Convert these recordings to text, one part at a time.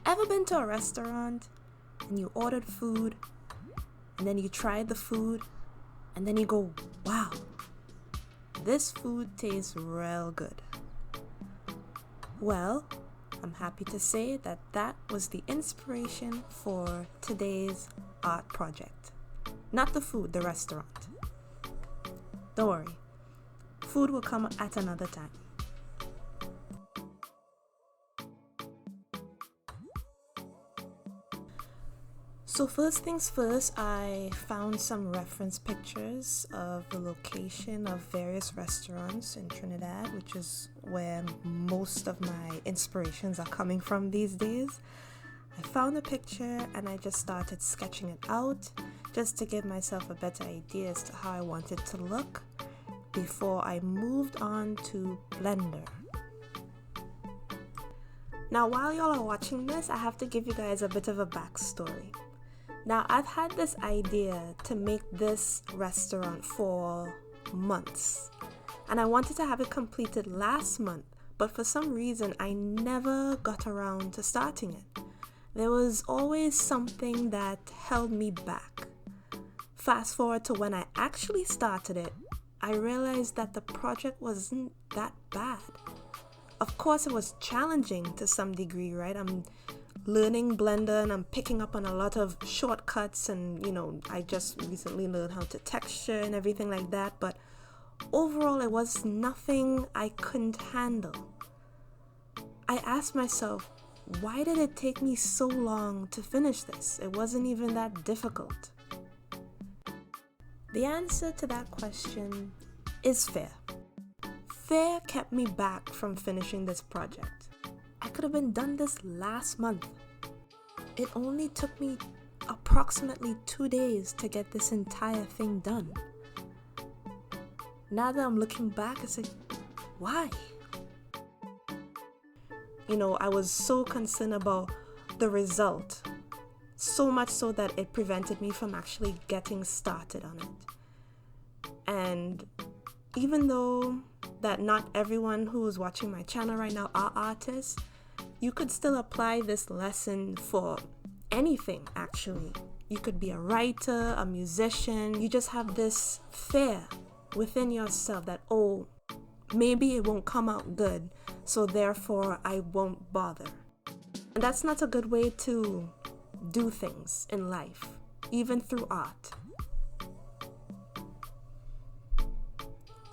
Ever been to a restaurant and you ordered food and then you tried the food and then you go, wow, this food tastes real good? Well, I'm happy to say that that was the inspiration for today's art project. Not the food, the restaurant. Don't worry, food will come at another time. So first things first, I found some reference pictures of the location of various restaurants in Trinidad, which is where most of my inspirations are coming from these days. I found a picture and I just started sketching it out just to give myself a better idea as to how I want it to look before I moved on to Blender. Now, while y'all are watching this, I have to give you guys a bit of a backstory. Now, I've had this idea to make this restaurant for months, and I wanted to have it completed last month, but for some reason I never got around to starting it. There was always something that held me back. Fast forward to when I actually started it, I realized that the project wasn't that bad. Of course, it was challenging to some degree, right? I'm learning Blender and I'm picking up on a lot of shortcuts, and I just recently learned how to texture and everything like that, but overall it was nothing I couldn't handle. I asked myself, why did it take me so long to finish this? It wasn't even that difficult. The answer to that question is fear. Fear kept me back from finishing this project. I could have been done this last month. It only took me approximately 2 days to get this entire thing done. Now that I'm looking back, it's like, why? I was so concerned about the result, so much so that it prevented me from actually getting started on it. And even though that not everyone who is watching my channel right now are artists, you could still apply this lesson for anything, actually. You could be a writer, a musician. You just have this fear within yourself that, oh, maybe it won't come out good, so therefore I won't bother. And that's not a good way to do things in life, even through art.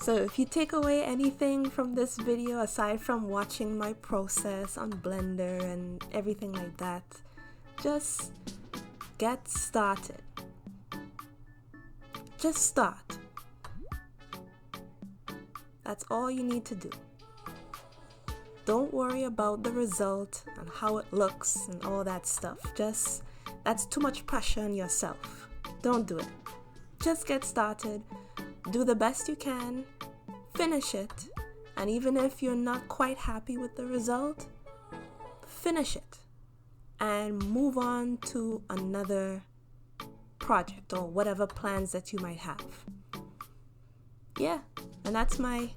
So if you take away anything from this video aside from watching my process on Blender and everything like that, just get started. Just start. That's all you need to do. Don't worry about the result and how it looks and all that stuff. That's too much pressure on yourself. Don't do it. Just get started. Do the best you can, finish it, and even if you're not quite happy with the result, finish it and move on to another project or whatever plans that you might have. Yeah, and that's my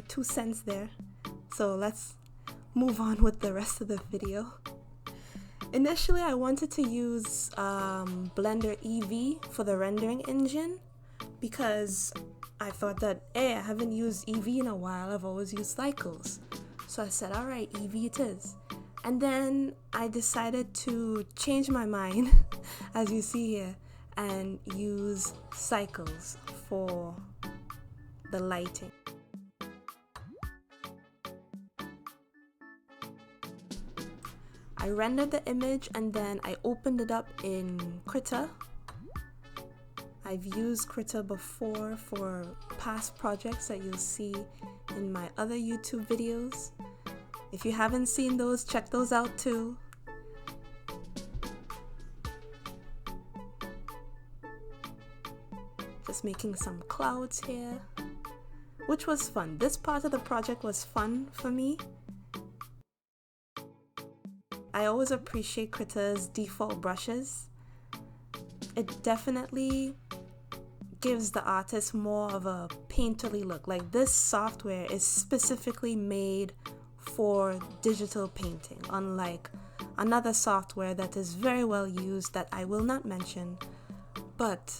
2 cents there. So let's move on with the rest of the video. Initially, I wanted to use Blender EV for the rendering engine, because I thought that, hey, I haven't used EV in a while. I've always used cycles. So I said, all right, EV it is. And then I decided to change my mind, as you see here, and use cycles for the lighting. I rendered the image and then I opened it up in Krita. I've used Krita before for past projects that you'll see in my other YouTube videos. If you haven't seen those, check those out too. Just making some clouds here, which was fun. This part of the project was fun for me. I always appreciate Krita's default brushes. It definitely gives the artist more of a painterly look. Like, this software is specifically made for digital painting, unlike another software that is very well used that I will not mention. But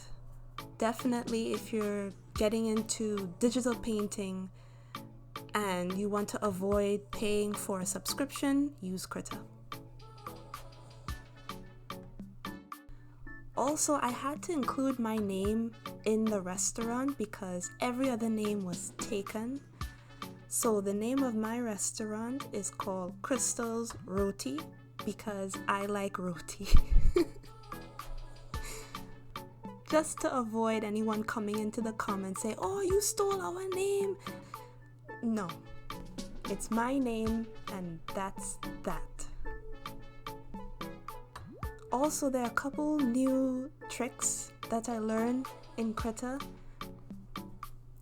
definitely if you're getting into digital painting and you want to avoid paying for a subscription, use Krita. Also, I had to include my name in the restaurant because every other name was taken. So the name of my restaurant is called Crystal's Roti because I like roti. Just to avoid anyone coming into the comments saying, "Oh, you stole our name." No, it's my name and that's that. Also, there are a couple new tricks that I learned in Krita.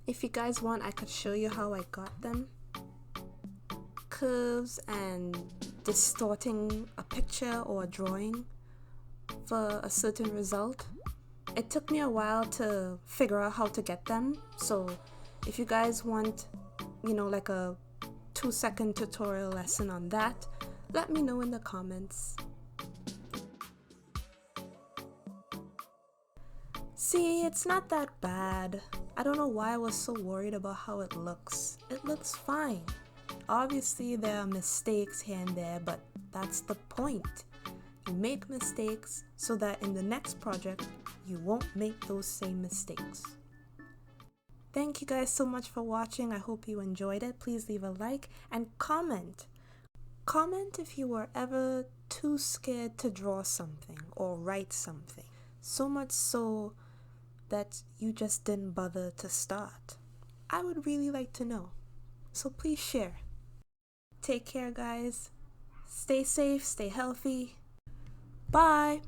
If you guys want, I could show you how I got them. Curves and distorting a picture or a drawing for a certain result. It took me a while to figure out how to get them. So if you guys want, like a 2-second tutorial lesson on that, let me know in the comments. See, it's not that bad. I don't know why I was so worried about how it looks. It looks fine. Obviously, there are mistakes here and there, but that's the point. You make mistakes so that in the next project, you won't make those same mistakes. Thank you guys so much for watching. I hope you enjoyed it. Please leave a like and comment. Comment if you were ever too scared to draw something or write something. So much so that you just didn't bother to start. I would really like to know. So please share. Take care, guys. Stay safe, stay healthy. Bye.